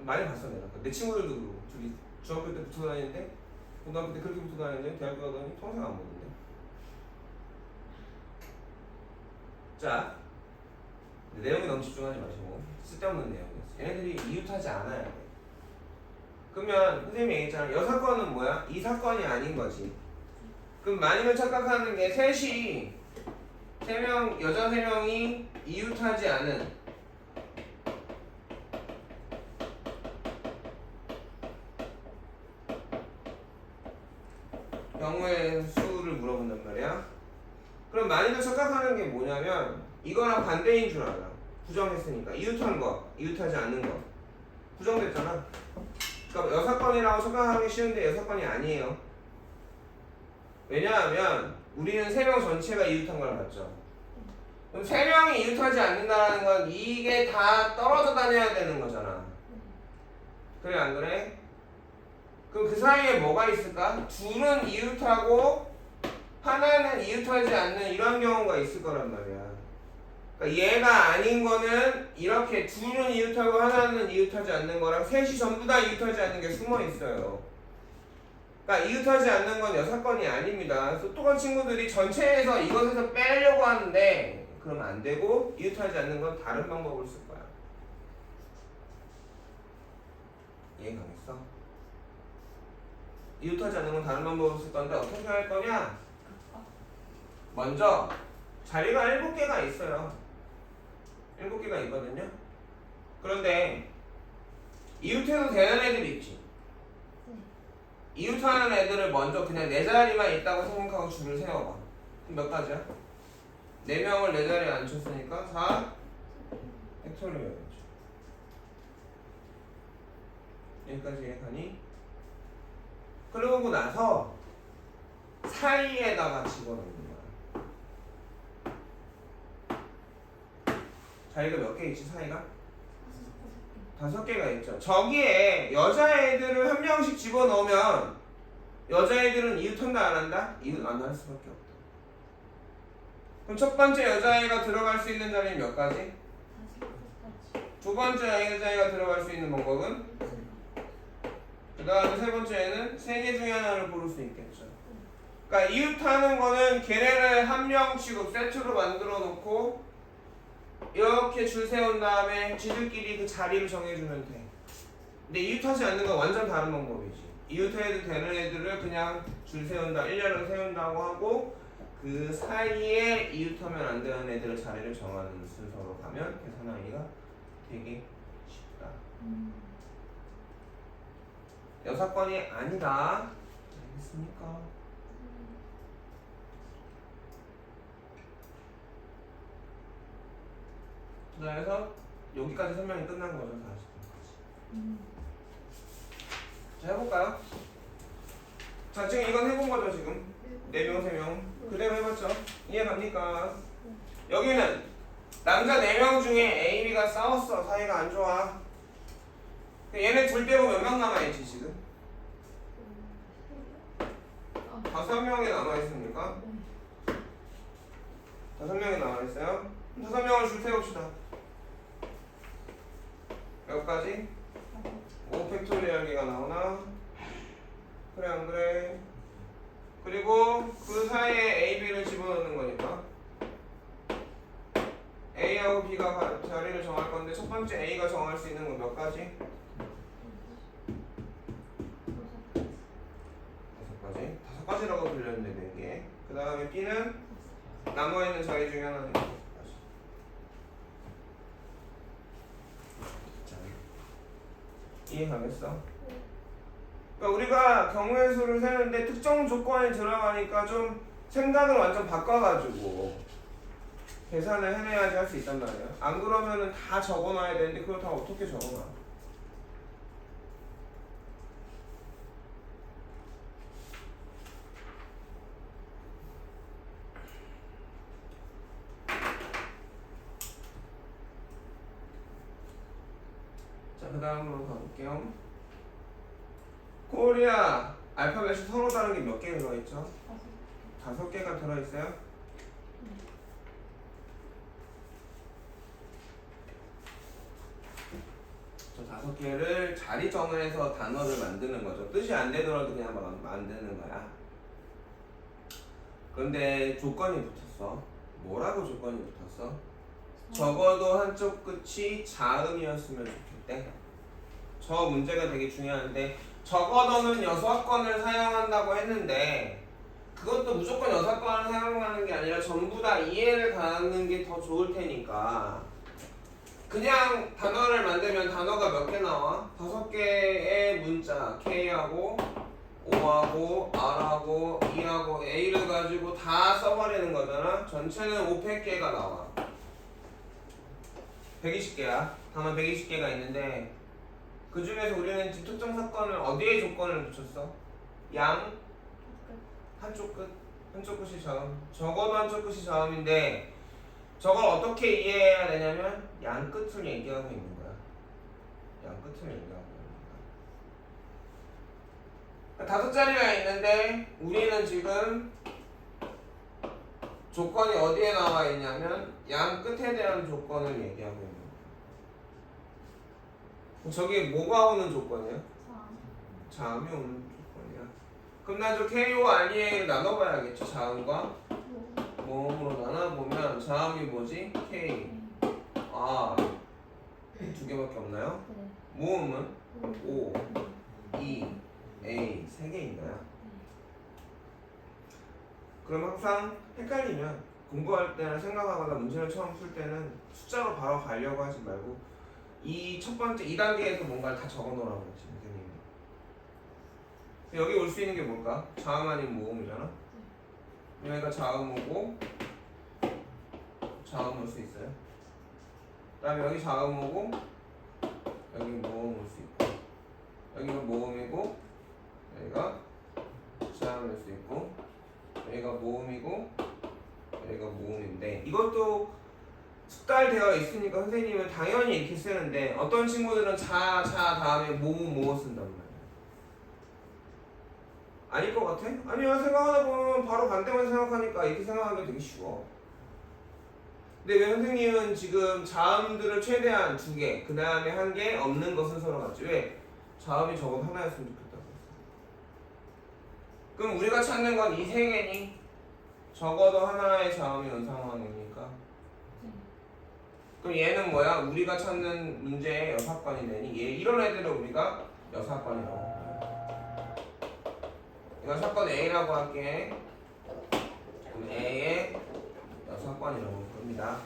많이 봤어 내가. 내 친구들도 그러고 둘이 중학교 때 붙어 다니는데 고등학교 때 그렇게 붙어 다니는데 대학교 가더니 평생 안 붙는데. 자 내용에 너무 집중하지 마시고 쓸데없는 내용이었어. 얘네들이 이웃하지 않아야 돼. 그러면 선생님이 얘기했잖아. 여 사건은 뭐야? 이 사건이 아닌 거지. 그럼 많이들 착각하는 게 셋이 3명 여자 3명이 이웃하지 않은 경우의 수를 물어본단 말이야. 그럼 많이들 착각하는 게 뭐냐면 이거랑 반대인 줄 알아. 부정했으니까 이웃한 거, 이웃하지 않는 거 부정됐잖아. 그러니까 여사건이라고 착각하기 쉬운데 여사건이 아니에요. 왜냐하면 우리는 3명 전체가 이웃한 걸 봤죠. 그럼 3명이 이웃하지 않는다는 건 이게 다 떨어져 다녀야 되는 거잖아. 그래 안 그래? 그럼 그 사이에 뭐가 있을까? 둘은 이웃하고 하나는 이웃하지 않는 이런 경우가 있을 거란 말이야. 그러니까 얘가 아닌 거는 이렇게 둘은 이웃하고 하나는 이웃하지 않는 거랑 셋이 전부 다 이웃하지 않는 게 숨어 있어요. 그러니까 이웃하지 않는 건 여사건이 아닙니다. 그래서 똑똑한 친구들이 전체에서 이것에서 빼려고 하는데 그러면 안 되고 이웃하지 않는 건 다른 방법을 쓸 거야. 이해가 됐어? 이웃하지 않는 건 다른 방법을 쓸 건데 어떻게 할 거냐? 먼저 자리가 7개가 있어요. 7개가 있거든요. 그런데 이웃해도 되는 애들이 있지. 이웃하는 애들을 먼저 그냥 내 자리만 있다고 생각하고 줄을 세워봐. 그럼 몇 가지야? 4명을 내 자리에 앉혔으니까 4 팩토리얼이죠. 여기까지 이해가니? 그러고 나서 사이에다가 집어넣는 거야. 자리가 몇 개 있지 사이가? 5개가 있죠. 저기에 여자애들을 한 명씩 집어넣으면 여자애들은 이웃한다 안 한다? 이웃 안 할 수밖에 없다. 그럼 첫 번째 여자애가 들어갈 수 있는 자리는 몇 가지? 5가지. 두 번째 여자애가 들어갈 수 있는 방법은? 그 다음에 세 번째에는 3개 중에 하나를 고를 수 있겠죠. 그러니까 이웃하는 거는 걔네를 한 명 취급 세트로 만들어 놓고 이렇게 줄 세운 다음에 지들끼리 그 자리를 정해주면 돼. 근데 이웃하지 않는 건 완전 다른 방법이지. 이웃해도 되는 애들을 그냥 줄 세운다, 일렬로 세운다고 하고 그 사이에 이웃하면 안 되는 애들의 자리를 정하는 순서로 가면 계산하기가 되게 쉽다. 여사건이 아니다. 알겠습니까? 그래서 여기까지 설명이 끝난 거죠, 40분까지. 자, 해볼까요? 자, 지금 이건 해본 거죠, 지금. 4명, 3명. 그대로 해봤죠? 이해 갑니까? 여기는 남자 4명 중에 A, B가 싸웠어. 사이가 안 좋아. 얘네 둘 빼고 몇 명 남아있지, 지금? 5명이 남아있습니까? 5명이 남아있어요? 5명을 줄 세웁시다. 몇 가지? 5팩토리얼기가 나오나? 그래 안 그래? 그리고 그 사이에 A, B를 집어넣는 거니까 A하고 B가 자리를 정할 건데 첫 번째 A가 정할 수 있는 건 몇 가지? 5가지? 5가지라고 불렸는데 4개. 그 다음에 B는 남아있는 자리 중에 하나니까 5가지. 이해가겠어? 그러니까 우리가 경우의 수를 세는데 특정 조건이 들어가니까 좀 생각을 완전 바꿔가지고 계산을 해내야지 할 수 있단 말이에요. 안 그러면은 다 적어놔야 되는데 그걸 다 어떻게 적어놔? 자, 그 다음으로 가볼게요. 코리아 알파벳이 서로 다른 게 몇 개 들어있죠? 5개가 들어있어요? 저 5개를 자리 정해서 단어를 만드는 거죠. 뜻이 안 되더라도 그냥 막 만드는 거야. 그런데 조건이 붙었어. 뭐라고 조건이 붙었어? 적어도 한쪽 끝이 자음이었으면 좋겠대. 저 문제가 되게 중요한데 적어도는 6건을 사용한다고 했는데 그것도 무조건 6건을 사용하는 게 아니라 전부 다 이해를 가는 게 더 좋을 테니까 그냥 단어를 만들면 단어가 몇 개 나와? 5개의 문자 K하고 O하고 R하고 E하고 A를 가지고 다 써버리는 거잖아. 전체는 500개가 나와. 120개야. 단어 120개가 있는데 그 중에서 우리는 지금 특정 사건을 어디에 조건을 붙였어? 양 한쪽 끝, 한쪽 끝이 자음. 적어도 한쪽 끝이 자음인데 저걸 어떻게 이해해야 되냐면 양 끝을 얘기하고 있는 거야. 양 끝을 얘기하고 있는 거야. 5자리가 있는데 우리는 지금 조건이 어디에 나와 있냐면 양 끝에 대한 조건을 얘기하고 있는 거야. 저기 뭐가 오는 조건이야? 자음이 오는 조건이야. 그럼 난 저 K와 아니에 나눠봐야겠지. 자음과 모음으로 나눠보면 자음이 뭐지? K, R 두 개밖에 없나요? 모음은 O, E, A 세 개인가요? 그럼 항상 헷갈리면 공부할 때나 생각하거나 문제를 처음 풀 때는 숫자로 바로 가려고 하지 말고 이 첫 번째 2단계에서 뭔가를 다 적어 놓으라고 했지 선생님이. 여기 올 수 있는 게 뭘까? 자음 아닌 모음이잖아. 여기가 자음 오고 자음 올 수 있어요. 그 다음에 여기 자음 오고 여기 모음 올 수 있고 여기가 모음이고 여기가 자음 올 수 있고 여기가 모음이고 여기가 모음인데 이것도 숙달되어 있으니까 선생님은 당연히 이렇게 쓰는데 어떤 친구들은 자 다음에 모 쓴단 말이야. 아닐 것 같아? 아니야. 생각하다 보면 바로 반대만 생각하니까 이렇게 생각하기 되게 쉬워. 근데 왜 선생님은 지금 자음들을 최대한 2개 그 다음에 1개 없는 거 순서로 갔지? 왜? 자음이 적어도 하나였으면 좋겠다고 했어. 그럼 우리가 찾는 건 이 3개니? 적어도 하나의 자음이 온 상황이니까. 그럼 얘는 뭐야? 우리가 찾는 문제의 여사건이 되니 얘 이런 애들을 우리가 여사건이라고 합니다. 이거 사건 A라고 할게. 그럼 A의 여사건이라고 부릅니다.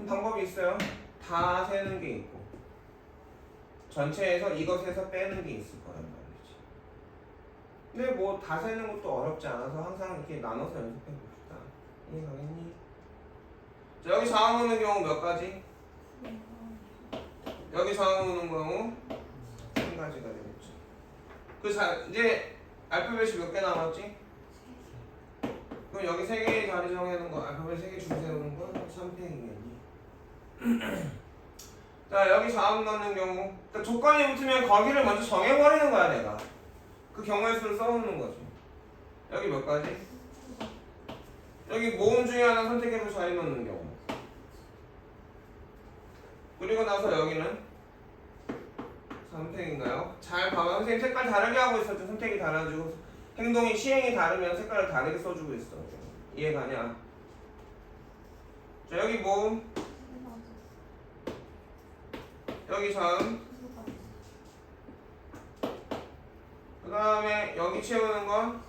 방법이 있어요. 다 세는 게 있고 전체에서 이것에서 빼는 게 있을 거란 말이지. 근데 뭐 다 세는 것도 어렵지 않아서 항상 이렇게 나눠서 연습해 봅시다. 이해가겠니? 자, 여기 자음 오는 경우 몇 가지? 여기 자음 오는 경우 1가지가 되겠죠. 이제 알파벳이 몇 개 남았지? 그럼 여기 3개의 자리 정해놓은 거 알파벳 3개 줄 세우는 건 3팩이겠니? 자, 여기 자음 넣는 경우 그러니까 조건이 붙으면 거기를 먼저 정해버리는 거야 내가. 그 경우의 수를 써놓는 거지. 여기 몇 가지? 여기 모음 중에 하나 선택해서 자리 넣는 경우. 그리고 나서 여기는 선택인가요? 잘 봐봐. 선생님 색깔 다르게 하고 있었죠. 선택이 달라지고 행동이 시행이 다르면 색깔을 다르게 써주고 있어. 이해가냐? 자, 여기 모음, 여기 자음, 그 다음에 여기 채우는 건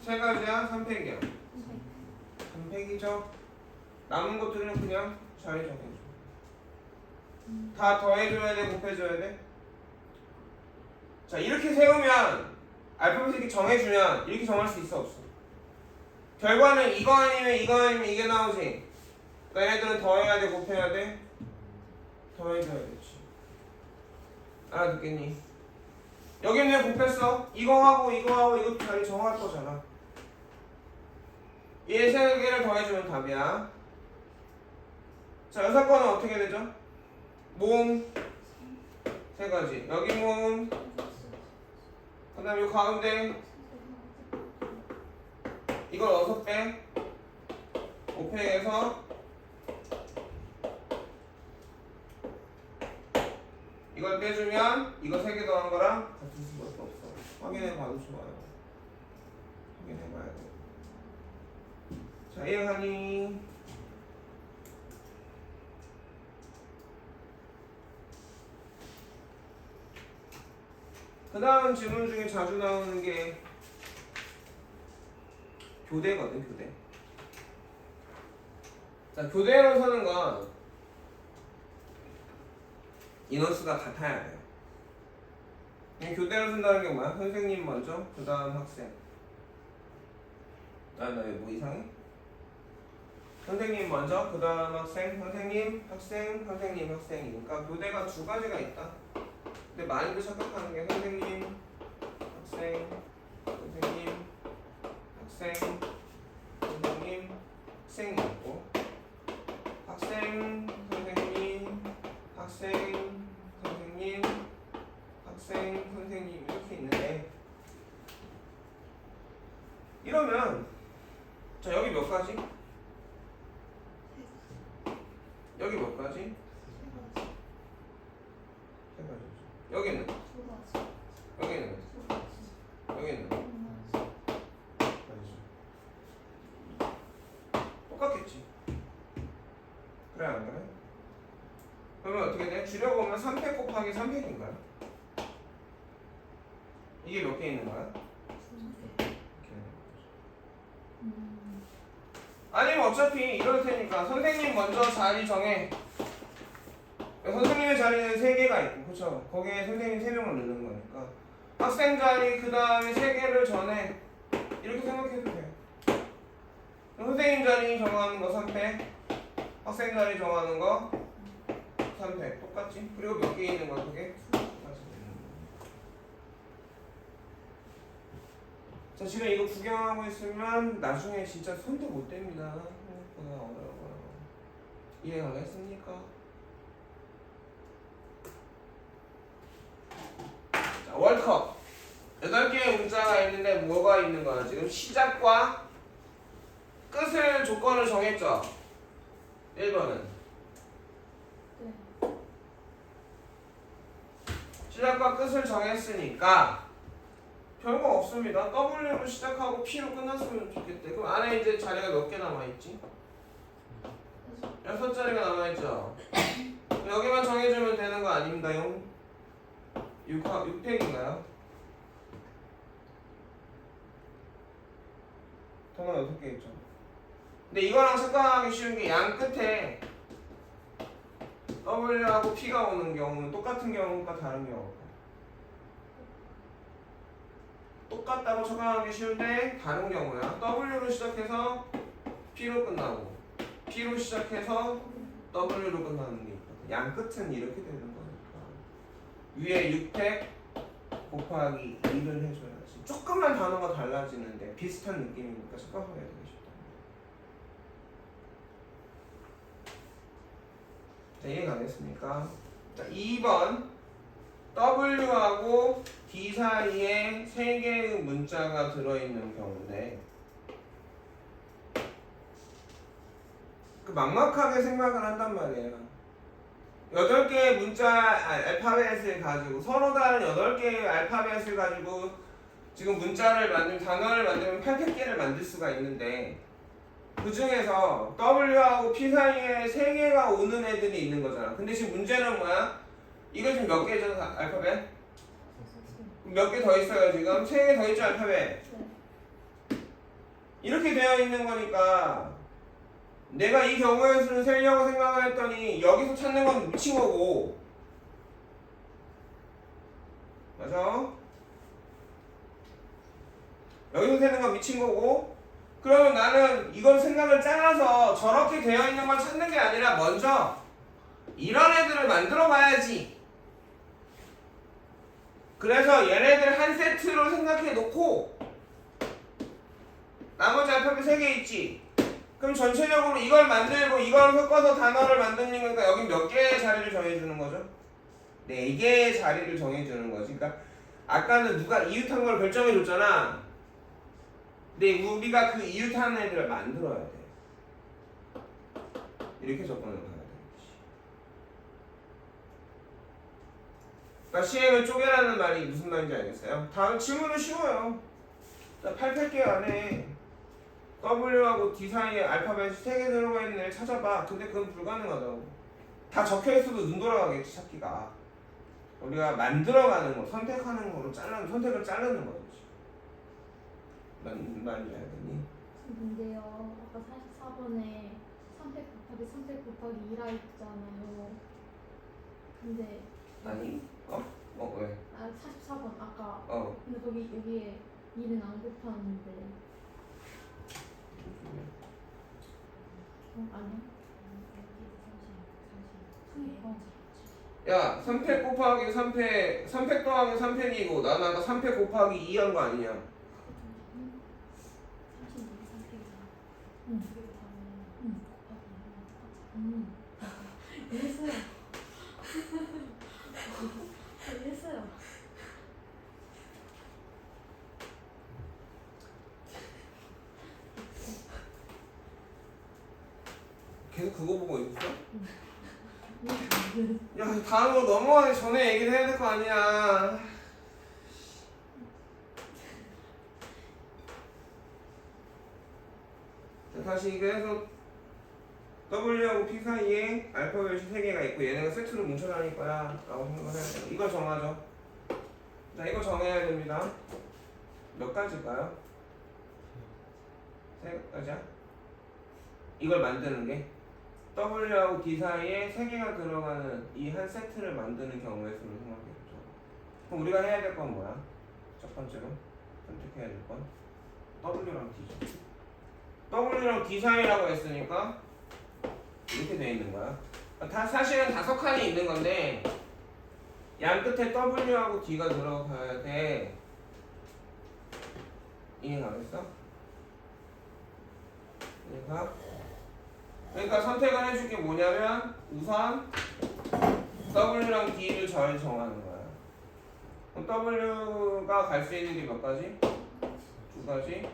3가지야? 3팩이야? 3팩이죠? 남은 것들은 그냥 자리 정해줘. 다 더해줘야 돼? 곱해줘야 돼? 자, 이렇게 세우면 알파벳 이렇게 정해주면 이렇게 정할 수 있어 없어? 결과는 이거 아니면 이게 나오지. 그러니까 얘네들은 더해야 돼? 곱해야 돼? 더해줘야 되지. 알아듣겠니? 여기는 왜 곱했어? 이거하고 이것도 자리 정할 거잖아. 얘 3개를 더해주면 답이야. 자, 여사건은 어떻게 되죠? 모음 3가지. 여기 모음, 그 다음에 이 가운데 이걸 6배 5팩에서 이걸 빼주면 이거 3개 더한 거랑 같을 수밖에 없어. 확인해봐도 좋아요. 확인해봐야 돼. 자, 이해가니? 그 다음 질문 중에 자주 나오는 게 교대거든, 교대. 자, 교대로 서는 건 인원수가 같아야 돼요. 교대로 쓴다는 게 뭐야? 선생님 먼저, 그 다음 학생. 나 뭐 이상해? 선생님 먼저, 그 다음 학생, 선생님, 학생, 선생님, 학생이니까 교대가 2가지가 있다. 근데 많이들 착각하는 게 선생님, 학생, 선생님, 학생, 선생님, 학생이 있고 학생, 선생님, 학생, 선생님, 학생, 선생님 이렇게 있는데 이러면 자 여기 몇 가지? 여기 몇 가지? 세 가지. 여기는? 여기는? 여기는? 똑같겠지. 그래 안 그래? 그러면 어떻게 돼? 줄여보면 3팩 곱하기 3팩인가요? 이게 몇 개 있는 거야? 아니면 어차피 이럴 테니까 선생님 먼저 자리 정해. 선생님의 자리는 3개가 있고 그쵸? 거기에 선생님 3명을 넣는 거니까 학생 자리 그 다음에 3개를 전해. 이렇게 생각해도 돼요. 선생님 자리 정하는 거 3팩, 학생 자리 정하는 거 3팩 똑같지? 그리고 몇 개 있는 거야 그게? 똑같이 있는 거. 자 지금 이거 구경하고 있으면 나중에 진짜 손도 못 댑니다. 어려워요. 이해가겠습니까? 자 월드컵 8개의 문자가 있는데 뭐가 있는 거야? 지금 시작과 끝을 조건을 정했죠? 1번은 시작과 끝을 정했으니까 별거 없습니다. W로 시작하고 P로 끝났으면 좋겠대. 그럼 안에 이제 자리가 몇 개 남아있지? 6자리가 남아있죠? 여기만 정해주면 되는 거 아닌가요? 6팩인가요? 동안 6개 있죠? 근데 이거랑 착각하기 쉬운 게 양 끝에 W하고 P가 오는 경우는 똑같은 경우가 다른 경우. 똑같다고 착각하기 쉬운데 다른 경우야. W로 시작해서 P로 끝나고 P로 시작해서 W로 끝나는 게 있거든. 양 끝은 이렇게 되는 거니까 위에 6팩 곱하기 2를 해줘야지. 조금만 단어가 달라지는데 비슷한 느낌이니까 착각하게 되게 쉽다. 자, 이해 가겠습니까? 자, 2번 W하고 D 사이에 3개의 문자가 들어있는 경우인데 그 막막하게 생각을 한단 말이에요. 8개의 문자 알파벳을 가지고 서로 다른 8개의 알파벳을 가지고 지금 문자를 만들면 단어를 만들면 800개를 만들 수가 있는데 그 중에서 W하고 P 사이에 3개가 오는 애들이 있는 거잖아. 근데 지금 문제는 뭐야? 이거 지금 몇 개죠? 알파벳? 몇 개 더 있어요 지금? 3개 더 있죠 알파벳? 이렇게 되어 있는 거니까 내가 이 경우의 수를 세려고 생각을 했더니 여기서 찾는 건 미친 거고 맞아? 여기서 세는 건 미친 거고 그러면 나는 이걸 생각을 잘라서 저렇게 되어 있는 걸 찾는 게 아니라 먼저 이런 애들을 만들어 봐야지. 그래서 얘네들 한 세트로 생각해 놓고 나머지 알파벳 3개 있지. 그럼 전체적으로 이걸 만들고 이걸 섞어서 단어를 만드는 거니까 여기 몇 개의 자리를 정해주는 거죠? 4개의 자리를 정해주는 거지. 그러니까 아까는 누가 이웃한 걸 결정해 줬잖아. 근데 우리가 그 이웃한 애들을 만들어야 돼. 이렇게 접근을 가야 되겠지. 그러니까 시행을 쪼개라는 말이 무슨 말인지 알겠어요? 다음 질문은 쉬워요. 자, 8개 안에 W하고 D 사이에 알파벳이 3개 들어가 있는 애를 찾아봐. 근데 그건 불가능하다고. 다 적혀있어도 눈 돌아가겠지 찾기가. 우리가 만들어가는 거, 선택하는 거로 선택을 자르는 거지. 말인지 알겠니? 근데요, 아까 44번에 3팩 곱하기 3팩 곱하기 2라 했잖아요. 근데 아니? 왜? 44번 아까 어. 근데 거기 여기에 2는 안 곱하는데 아니야? 야, 3팩 곱하기 3팩 더하기 3팩이고 나는 아까 3팩 곱하기 2 한 거 아니냐? 이해했어요. 이해했어요. 계속 그거 보고 있어? 야 다음으로 넘어가기 전에 얘기를 해야 될 거 아니야. 자, 다시 이거 해서 W하고 P 사이에 알파벳이 3개가 있고 얘네가 세트로 뭉쳐다닐 거야 라고 생각을 해야 돼요. 이걸 정하죠. 자 이거 정해야 됩니다. 몇 가지일까요? 3가지야? 이걸 만드는 게 W하고 D 사이에 3개가 들어가는 이 한 세트를 만드는 경우의 수를 생각해보죠. 그럼 우리가 해야 될 건 뭐야? 첫 번째로 선택해야 될 건 W랑 D죠. W랑 D 사이라고 했으니까 이렇게 돼 있는 거야. 다 사실은 5칸이 있는 건데 양 끝에 W하고 D가 들어가야 돼. 이해가겠어? 그러니까 선택을 해줄 게 뭐냐면 우선 W랑 D를 잘 정하는 거야. 그럼 W가 갈 수 있는 게 몇 가지? 2가지.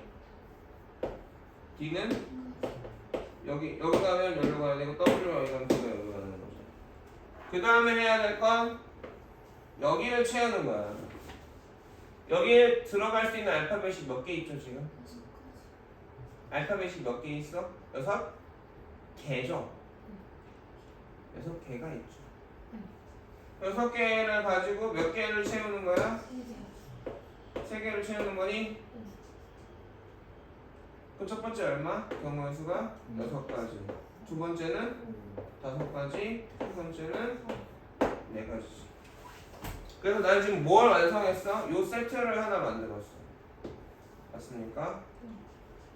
D는 여기 가면 여기로 가야 되고 W가 여기 가면 D가 여기 가는 거죠. 그 다음에 해야 될 건 여기를 채우는 거야. 여기에 들어갈 수 있는 알파벳이 몇 개 있죠 지금? 알파벳이 몇 개 있어? 6개죠? 6개가 있죠. 6개를 가지고 몇 개를 채우는 거야? 3개를 채우는 거니? 그 첫 번째 얼마? 경우의 수가 6가지. 두 번째는 5가지. 세 번째는 4가지지. 그래서 난 지금 뭘 완성했어? 요 세트를 하나 만들었어. 맞습니까?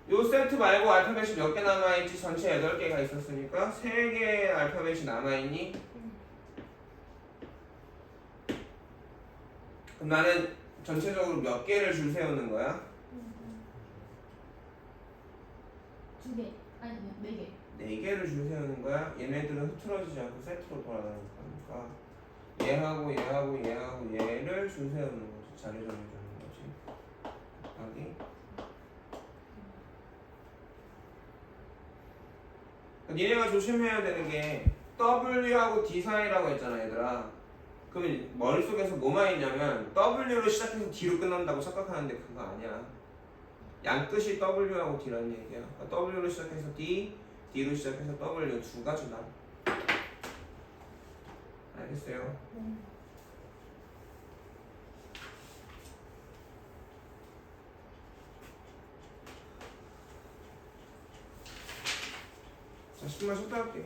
요 세트 말고 알파벳이 몇 개 남아있지? 전체 8개가 있었으니까 3개의 알파벳이 남아있니? 그럼 나는 전체적으로 몇 개를 줄 세우는 거야? 2개 아니 4개. 4개를 줄 세우는 거야. 얘네들은 흐트러지지 않고 세트로 돌아가는 거니까 얘하고 얘하고 얘하고 얘를 줄 세우는 거지. 자리 정해주는 거지. 곱하기 니네가 조심해야 되는 게 W하고 D 사이라고 했잖아 얘들아. 그러면 머릿속에서 뭐만 있냐면 W로 시작해서 D로 끝난다고 착각하는데 그거 아니야. 양끝이 W하고 D라는 얘기야. 그러니까 W로 시작해서 D, D로 시작해서 W 2가지다. 알겠어요? 자, 10분 쉬었다 할게요.